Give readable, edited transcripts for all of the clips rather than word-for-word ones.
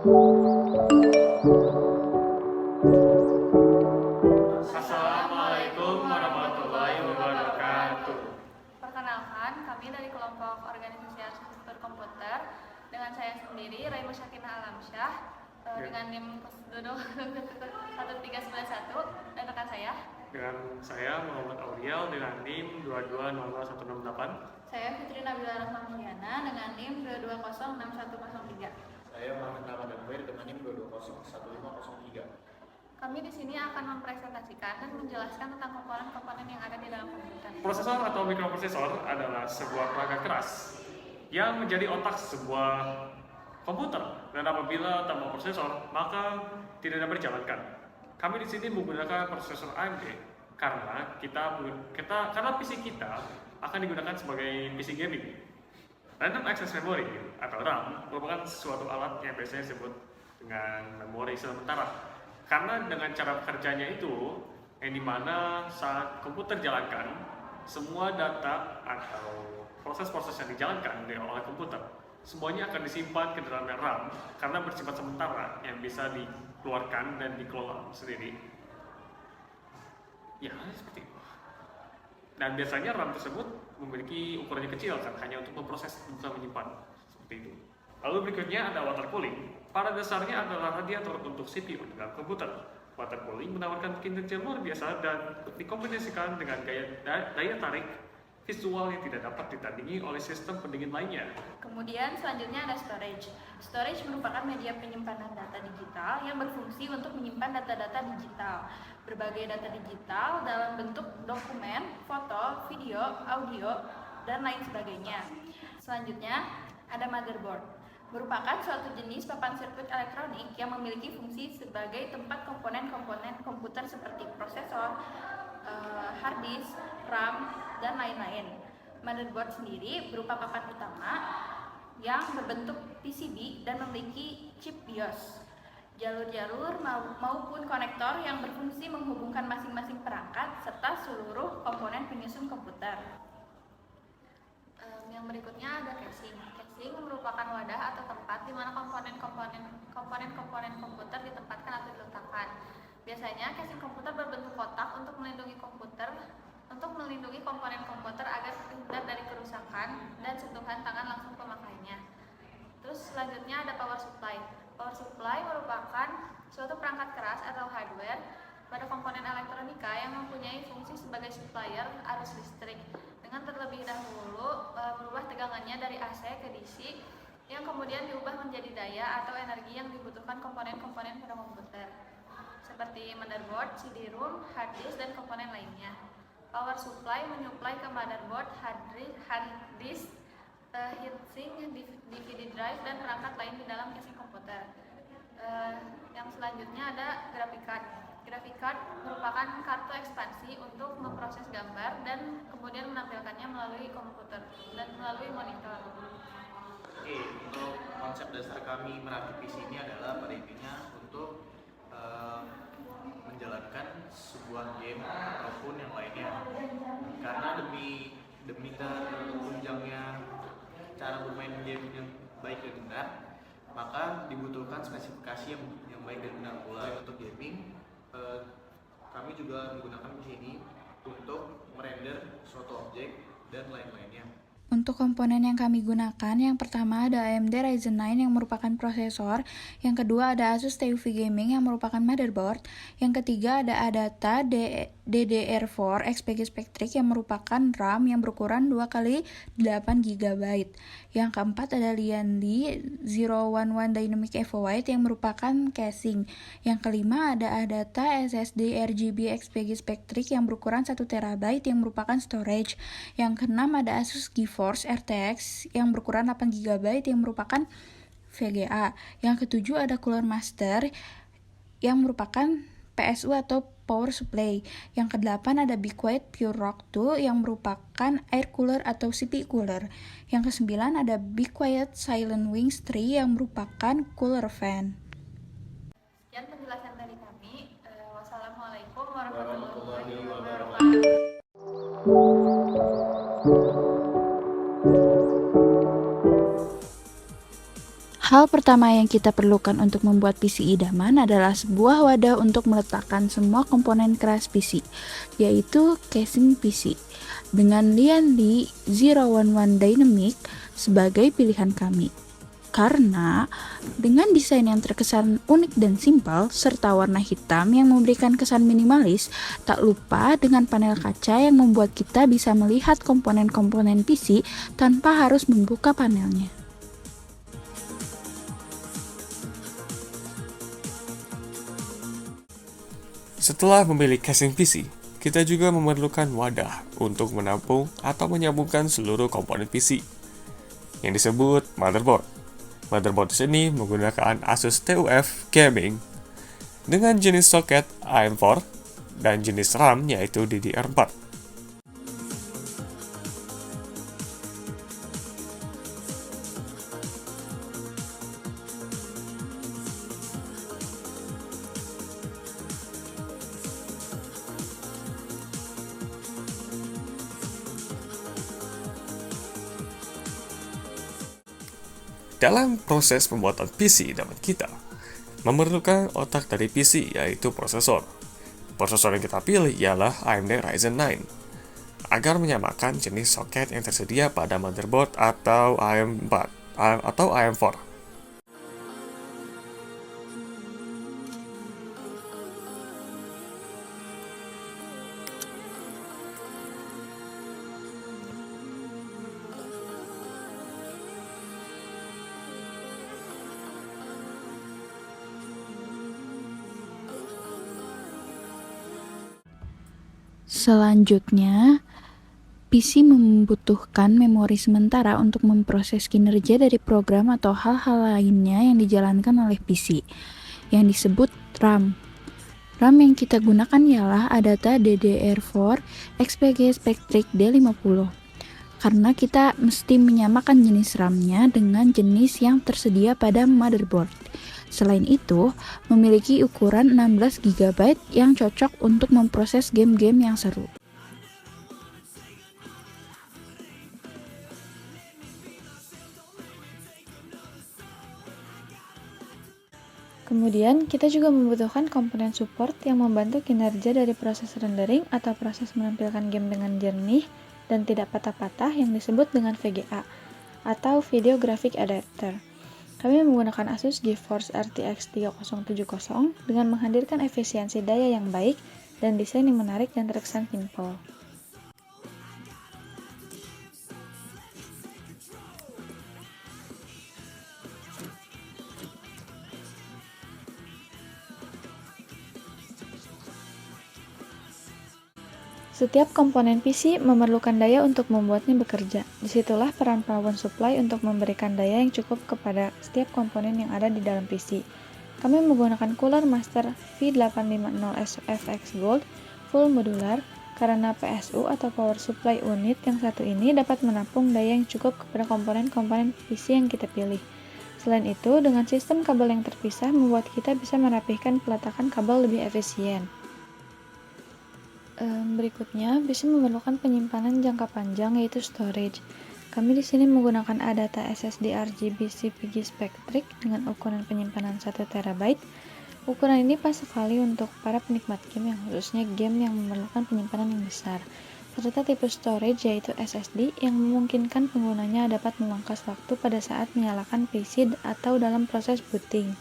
Assalamualaikum warahmatullahi wabarakatuh. Perkenalkan, kami dari kelompok organisasi arsitektur komputer dengan saya sendiri, Raimu Syakina Alamsyah, dengan NIM Duduk 1391 dan rekan saya. Dengan saya Muhammad Auriel dengan NIM 2200168. Saya Fitri Nabila Rahman Mulyana dengan NIM 2206103. Saya Muhammad Ramadan Bair dengan NIM 2201503. Kami di sini akan mempresentasikan dan menjelaskan tentang komponen-komponen yang ada di dalam komputer. Prosesor atau mikroprosesor adalah sebuah perangkat keras yang menjadi otak sebuah komputer, dan apabila tanpa prosesor maka tidak dapat dijalankan. Kami di sini menggunakan prosesor AMD karena PC kita akan digunakan sebagai PC gaming. Random Access Memory atau RAM merupakan suatu alat yang biasanya disebut dengan memori sementara. Karena dengan cara kerjanya itu, yang dimana saat komputer jalankan, semua data atau proses-proses yang dijalankan oleh komputer, semuanya akan disimpan ke dalam RAM karena bersifat sementara yang bisa dikeluarkan dan dikelola sendiri. Ya, seperti itu. Dan biasanya RAM tersebut memiliki ukurannya kecil kan, hanya untuk memproses, bukan menyimpan. Seperti itu. Lalu berikutnya ada water cooling. Pada dasarnya adalah radiator untuk CPU dalam komputer. Water cooling menawarkan kinerja luar biasa dan dikombinasikan dengan daya tarik visual yang tidak dapat ditandingi oleh sistem pendingin lainnya. Kemudian selanjutnya ada storage. Storage merupakan media penyimpanan data digital yang berfungsi untuk menyimpan data-data digital. Berbagai data digital dalam bentuk dokumen, foto, video, audio, dan lain sebagainya. Selanjutnya ada motherboard. Merupakan suatu jenis papan sirkuit elektronik yang memiliki fungsi sebagai tempat komponen-komponen komputer seperti prosesor, hard disk, RAM, dan lain-lain. Motherboard sendiri berupa papan utama yang berbentuk PCB dan memiliki chip BIOS, jalur-jalur maupun konektor yang berfungsi menghubungkan masing-masing perangkat serta seluruh komponen penyusun komputer. Yang berikutnya ada casing. Casing merupakan wadah atau tempat di mana komponen-komponen komputer ditempatkan atau diletakkan. Biasanya casing komputer berbentuk kotak untuk melindungi komponen komputer agar terhindar dari kerusakan dan sentuhan tangan langsung pemakainya. Terus selanjutnya ada power supply. Power supply merupakan suatu perangkat keras atau hardware pada komponen elektronika yang mempunyai fungsi sebagai supplier arus listrik dengan terlebih dahulu merubah tegangannya dari AC ke DC yang kemudian diubah menjadi daya atau energi yang dibutuhkan komponen-komponen pada komputer seperti motherboard, CD-ROM, hard disk, dan komponen lainnya. Power supply menyuplai ke motherboard, hard disk, heatsink, DVD drive, dan perangkat lain di dalam casing komputer. Yang selanjutnya ada graphic card. Graphic card merupakan kartu ekspansi untuk memproses gambar dan kemudian menampilkannya melalui komputer dan melalui monitor. Oke, untuk konsep dasar kami merakit PC ini adalah pada intinya untuk menjalankan sebuah game ataupun yang lainnya. Karena demi terunjangnya cara bermain game yang baik dan benar, maka dibutuhkan spesifikasi yang baik dan benar pula untuk gaming. Kami juga menggunakan PC ini untuk merender suatu objek dan lain-lainnya. Untuk komponen yang kami gunakan, yang pertama ada AMD Ryzen 9 yang merupakan prosesor, yang kedua ada Asus TUV Gaming yang merupakan motherboard, yang ketiga ada Adata DDR4 XPG Spectric yang merupakan RAM yang berukuran 2x8 GB. Yang keempat ada Lianli 011 Dynamic Evo White yang merupakan casing. Yang kelima ada Adata SSD RGB XPG Spectric yang berukuran 1 TB yang merupakan storage. Yang keenam ada Asus GeForce RTX yang berukuran 8 GB yang merupakan VGA. Yang ketujuh ada Cooler Master yang merupakan PSU atau Power Supply. Yang kedelapan ada Be Quiet Pure Rock 2 yang merupakan air cooler atau CPU cooler. Yang kesembilan ada Be Quiet Silent Wings 3 yang merupakan cooler fan. Sekian penjelasan dari kami. Wassalamualaikum warahmatullahi wabarakatuh. Hal pertama yang kita perlukan untuk membuat PC idaman adalah sebuah wadah untuk meletakkan semua komponen keras PC, yaitu casing PC, dengan Lian Li 011 Dynamic sebagai pilihan kami. Karena dengan desain yang terkesan unik dan simpel, serta warna hitam yang memberikan kesan minimalis, tak lupa dengan panel kaca yang membuat kita bisa melihat komponen-komponen PC tanpa harus membuka panelnya. Setelah memilih casing PC, kita juga memerlukan wadah untuk menampung atau menyambungkan seluruh komponen PC yang disebut motherboard. Motherboard di sini menggunakan Asus TUF Gaming dengan jenis soket AM4 dan jenis RAM yaitu DDR4. Dalam proses pembuatan PC idaman kita, memerlukan otak dari PC yaitu prosesor. Prosesor yang kita pilih ialah AMD Ryzen 9 agar menyamakan jenis soket yang tersedia pada motherboard atau AM4 atau AM4. Selanjutnya, PC membutuhkan memori sementara untuk memproses kinerja dari program atau hal-hal lainnya yang dijalankan oleh PC, yang disebut RAM. RAM yang kita gunakan ialah Adata DDR4 XPG Spectric D50, karena kita mesti menyamakan jenis RAM-nya dengan jenis yang tersedia pada motherboard. Selain itu, memiliki ukuran 16 GB yang cocok untuk memproses game-game yang seru. Kemudian, kita juga membutuhkan komponen support yang membantu kinerja dari proses rendering atau proses menampilkan game dengan jernih dan tidak patah-patah yang disebut dengan VGA atau Video Graphic Adapter. Kami menggunakan Asus GeForce RTX 3070 dengan menghadirkan efisiensi daya yang baik dan desain yang menarik dan terkesan simpel. Setiap komponen PC memerlukan daya untuk membuatnya bekerja. Disitulah peran power supply untuk memberikan daya yang cukup kepada setiap komponen yang ada di dalam PC. Kami menggunakan Cooler Master V850SFX Gold full modular karena PSU atau power supply unit yang satu ini dapat menampung daya yang cukup kepada komponen-komponen PC yang kita pilih. Selain itu, dengan sistem kabel yang terpisah membuat kita bisa merapihkan peletakan kabel lebih efisien. Berikutnya, PC memerlukan penyimpanan jangka panjang yaitu storage. Kami di sini menggunakan Adata SSD RGB CPG Spectric dengan ukuran penyimpanan 1 TB. Ukuran ini pas sekali untuk para penikmat game yang khususnya game yang memerlukan penyimpanan yang besar. Serta tipe storage yaitu SSD yang memungkinkan penggunanya dapat memangkas waktu pada saat menyalakan PC atau dalam proses booting.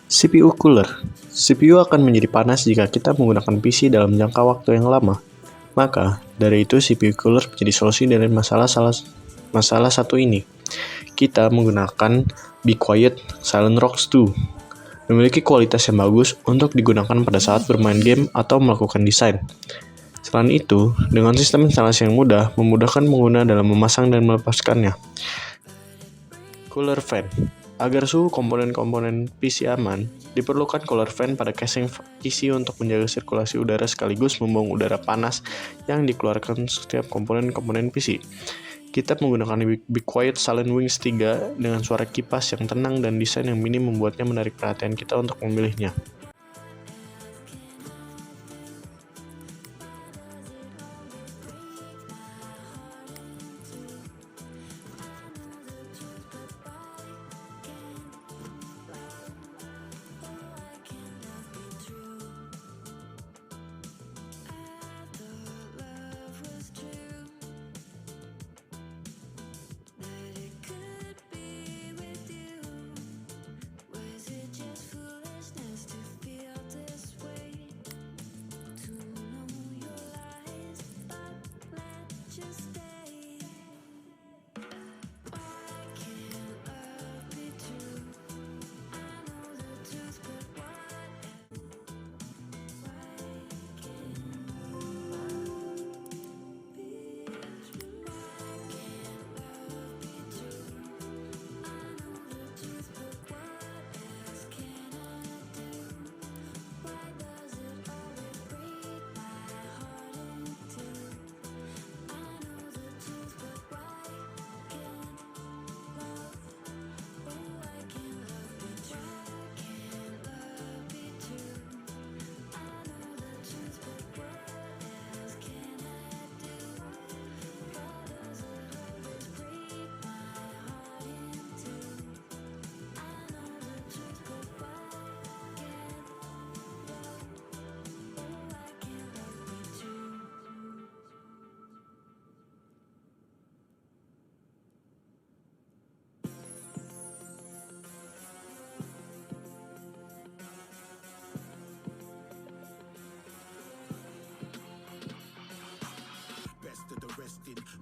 CPU cooler. CPU akan menjadi panas jika kita menggunakan PC dalam jangka waktu yang lama. Maka, dari itu CPU cooler menjadi solusi dari masalah satu ini. Kita menggunakan Be Quiet Silent Rocks 2 memiliki kualitas yang bagus untuk digunakan pada saat bermain game atau melakukan desain. Selain itu, dengan sistem instalasi yang mudah, memudahkan pengguna dalam memasang dan melepaskannya. Cooler fan. Agar suhu komponen-komponen PC aman, diperlukan cooler fan pada casing PC untuk menjaga sirkulasi udara sekaligus membuang udara panas yang dikeluarkan setiap komponen-komponen PC. Kita menggunakan Be Quiet Silent Wings 3 dengan suara kipas yang tenang dan desain yang minim membuatnya menarik perhatian kita untuk memilihnya.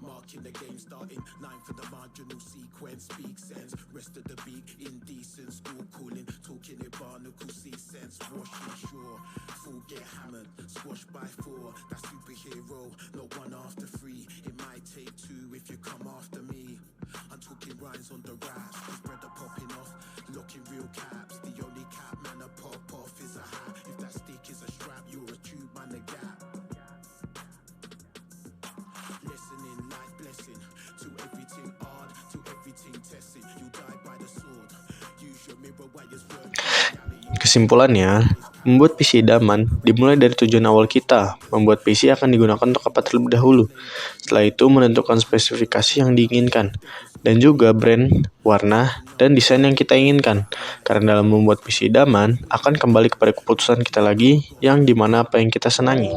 Marking the game starting, 9 for the marginal sequence, speak sense, rest of the beat indecent, school cooling, talking it barnacle, see sense, washing shore, full get hammered, squashed by 4, that superhero, no 1 after 3, it might take 2 if you come after me, I'm talking rhymes on the raps, his brother popping off, looking real caps, the only cap man a pop off is a hat, if that stick is a strap, you're a tube man a gap. Listening like blessing to everything hard, to everything testing. You die by the sword. Use your mirror while you're working. Kesimpulannya, membuat PC idaman dimulai dari tujuan awal kita. Membuat PC akan digunakan untuk apa terlebih dahulu. Setelah itu menentukan spesifikasi yang diinginkan dan juga brand, warna, dan desain yang kita inginkan. Karena dalam membuat PC idaman akan kembali kepada keputusan kita lagi, yang dimana apa yang kita senangi.